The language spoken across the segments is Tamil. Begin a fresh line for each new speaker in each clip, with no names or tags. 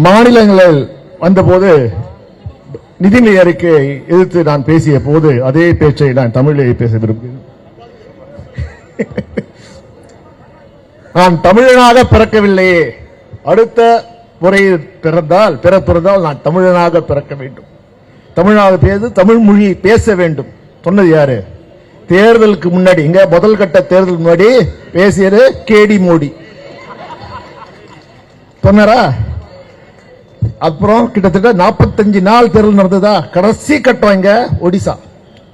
மாநிலங்களில் வந்தபோது நிதிநிலை அறிக்கையை எதிர்த்து நான் பேசிய போது அதே பேச்சை நான் தமிழிலேயே பேச விரும்புகிறேன். நான் தமிழனாக பிறக்கவில்லையே, அடுத்த முறையில் பிறந்தால் நான் தமிழனாக பிறக்க வேண்டும், தமிழனாக பேச தமிழ் மொழி பேச வேண்டும். சொன்னது யாரு? தேர்தலுக்கு முன்னாடி, இங்க முதல் கட்ட தேர்தல் முன்னாடி பேசியது கேடி மோடி சொன்னாரா? அப்புறம் கிட்டத்தட்ட 45 நாள் தேர்தல் நடந்ததா? கடைசி கட்டம் இங்க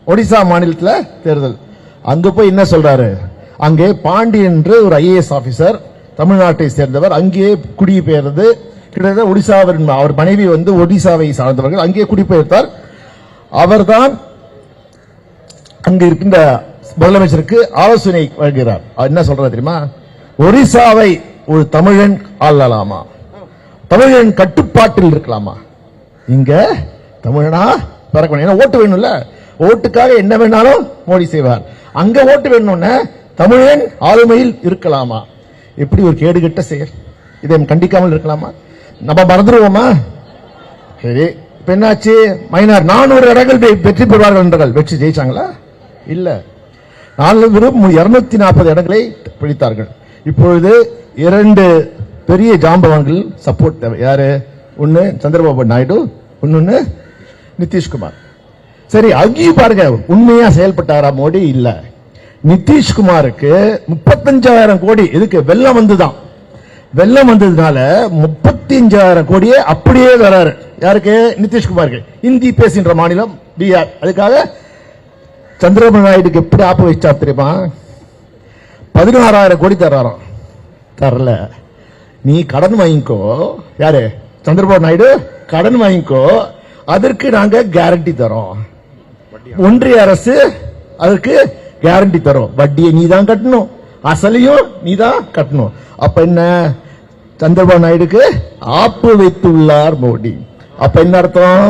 ஒடிசா மாநிலத்தில் தேர்தல். அங்க போய் என்ன சொல்றாரு? அங்கே பாண்டி என்று ஒரு IAS ஆபீசர், தமிழ்நாட்டை சேர்ந்தவர், அங்கே குடிபெயர்ந்து கிட்டத்தட்ட ஒடிசாவின் அவர் மனைவி ஒடிசாவை சார்ந்தவர்கள், அங்கே குடிபெயர்த்தார். அவர்தான் அங்க இருக்கின்ற முதலமைச்சருக்கு ஆலோசனை வழங்குகிறார். என்ன சொல்றாரு தெரியுமா? ஒரிசாவை ஒரு தமிழன் ஆளலாமா, தமிழன் கட்டுப்பாட்டில் இருக்கலாமா? இங்க தமிழனா பிறக்கணும், ஓட்டு வேணும்ல, ஓட்டுக்காக என்ன வேணாலும் மோடி செய்வார். அங்க ஓட்டு வேணும்னு தமிழன் ஆளுமையில் இருக்கலாமா? எப்படி ஒரு கேடுகட்ட செயல்! இதை கண்டிக்காமல் இருக்கலாமா? நம்ம மறந்துடுவோமா? சரி, இப்ப என்னாச்சு? மைனார் 400 இடங்கள் வெற்றி பெறுவார்கள் என்றார்கள். வெற்றி ஜெயிச்சாங்களா? இல்ல, 240 இடங்களை பிடித்தார்கள். இப்பொழுது 2 பெரிய ஜாம்பவான்கள் சப்போர்ட் தேவை. யாரு? ஒன்னு சந்திரபாபு நாயுடு, ஒன்னு நிதிஷ்குமார். சரி, அங்கேயும் பாருங்க, உண்மையா செயல்பட்டாரா மோடி? இல்ல. நிதிஷ்குமாருக்கு 35,000 கோடி எதுக்கு? வெள்ளம் வந்துதான். வெள்ளம் வந்ததுனால 35,000 கோடியே அப்படியே வராரு. யாருக்கு? நிதிஷ்குமாருக்கு. இந்தி பேசுகின்ற மாநிலம் பீகார். அதுக்காக சந்திரபாபு நாயுடுக்கு எப்படி ஆப்பு வச்சா தெரியுமா? 16,000 கோடி தர்றாராம். தரல. நீ கடன் வாங்கிக்கோ. யாரு? சந்திரபாபு நாயுடு கடன் வாங்கிக்கோ, அதற்கு நாங்க கேரண்டி தரோம். ஒன்றிய அரசு அதற்கு கேரண்டி தரும். வட்டியை நீ தான் கட்டணும், அசலையும் நீ தான் கட்டணும். அப்ப என்ன? சந்திரபாபு நாயுடுக்கு ஆப்பு வைத்துள்ளார் மோடி. அப்ப என்ன அர்த்தம்?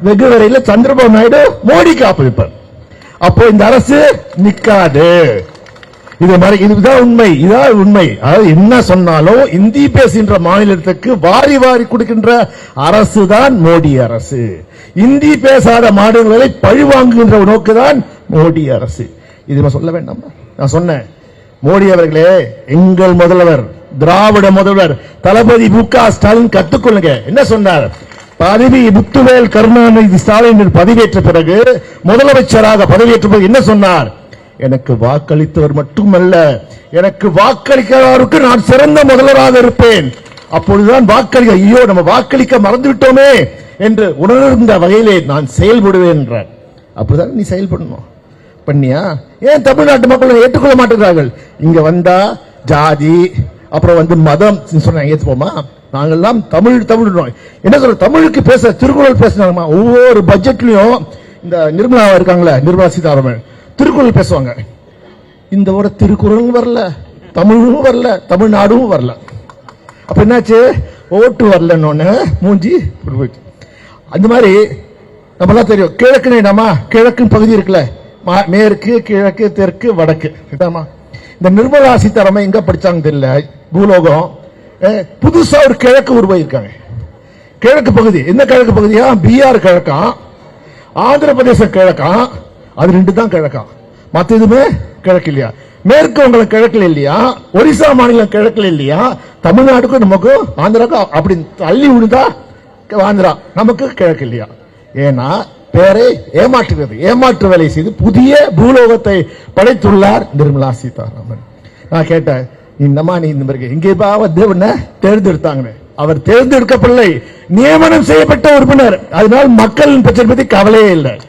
வெகு வரையில் சந்திரபாபு நாயுடு மோடிக்கு ஆப்பு வைப்பார். அப்போ இந்த அரசு நிக்காது. இதுதான் உண்மை. இதான் உண்மை. அதாவது என்ன சொன்னாலும் இந்தி பேசுகின்ற மாநிலத்துக்கு வாரி வாரி கொடுக்கின்ற அரசு தான் மோடி அரசு. இந்தி பேசாத மாநிலங்களை பழிவாங்குகின்ற நோக்குதான் மோடி அரசு. இது சொல்ல வேண்டாம். நான் சொன்னேன், மோடி அவர்களே, எங்கள் முதல்வர், திராவிட முதல்வர் தளபதி மு.க. ஸ்டாலின் கத்துக்கொள்ளுங்க. என்ன சொன்னார்? முத்துவேல் கருணாநிதி ஸ்டாலின் பதவியேற்ற பிறகு, முதலமைச்சராக பதவியேற்ற பிறகு என்ன சொன்னார்? எனக்கு வாக்களித்தவர் மட்டுமல்ல, எனக்கு வாக்களிக்கிறவருக்கு நான் சிறந்த முதல்வராக இருப்பேன். அப்பொழுதுதான் வாக்களிக்க, ஐயோ நம்ம வாக்களிக்க மறந்துவிட்டோமே என்று உணர்ந்த வகையிலே நான் செயல்படுவேன் என்றார். அப்பதான் நீ செயல்படணும். பண்ணியா? ஏன் தமிழ்நாட்டு மக்கள் ஏற்றுக்கொள்ள மாட்டேங்கிறார்கள்? இங்க வந்தா ஜாதி, அப்புறம் மதம் சொன்ன ஏற்றுப்போமா? நாங்கெல்லாம் தமிழ் என்ன சொல்ற? தமிழுக்கு பேச திருக்குறள் பேசினாங்கம்மா. ஒவ்வொரு பட்ஜெட்லயும் இந்த நிர்மலா இருக்காங்களே, நிர்மலா சீதாராமன் திருக்குறள் பேசுவாங்க. இந்த ஒரு திருக்குறளும் வரல, தமிழும் வரல, தமிழ்நாடும் வரல. அப்ப என்னாச்சு? ஓட்டு வரலன்னு மூஞ்சி போயிடுச்சு. அந்த மாதிரி நம்மளாம் தெரியும், கிழக்கு நம்ம கிழக்கு பகுதி இருக்குல்ல, மேற்கு, கிழக்கு, தெற்கு, வடக்கு. இந்த நிர்மலா சீதாராமன் எங்க படிச்சாங்க தெரியல, பூலோகம். புதுசா ஒரு கிழக்கு உருவாயிருக்காங்க. கிழக்கு பகுதி. என்ன கிழக்கு பகுதியா? பீகார் கிழக்கா, ஆந்திர பிரதேசம் கிழக்கா, அது 2 தான் கிழக்கா, மத்த எதுவுமே கிழக்கு இல்லையா? மேற்கு வங்கம் கிழக்குல இல்லையா? ஒரிசா மாநிலம் கிழக்குல இல்லையா? தமிழ்நாட்டுக்கும் நமக்கும் ஆந்திராக்கும் அப்படி தள்ளி விழுந்தா ஆந்திரா, நமக்கு கிழக்கு இல்லையா? ஏன்னா பேரை ஏமாற்றுகிறது, ஏமாற்று வேலை செய்து புதிய பூலோகத்தை படைத்துள்ளார் நிர்மலா சீதாராமன். நான் கேட்டேன், இன்னமா நீ இந்த மாதிரி எங்கே தேர்ந்தெடுத்தாங்க? அவர் தேர்ந்தெடுக்கப்படவில்லை, நியமனம் செய்யப்பட்ட உறுப்பினர். அதனால் மக்களின் பிரச்சனை பத்தி கவலையே இல்லை.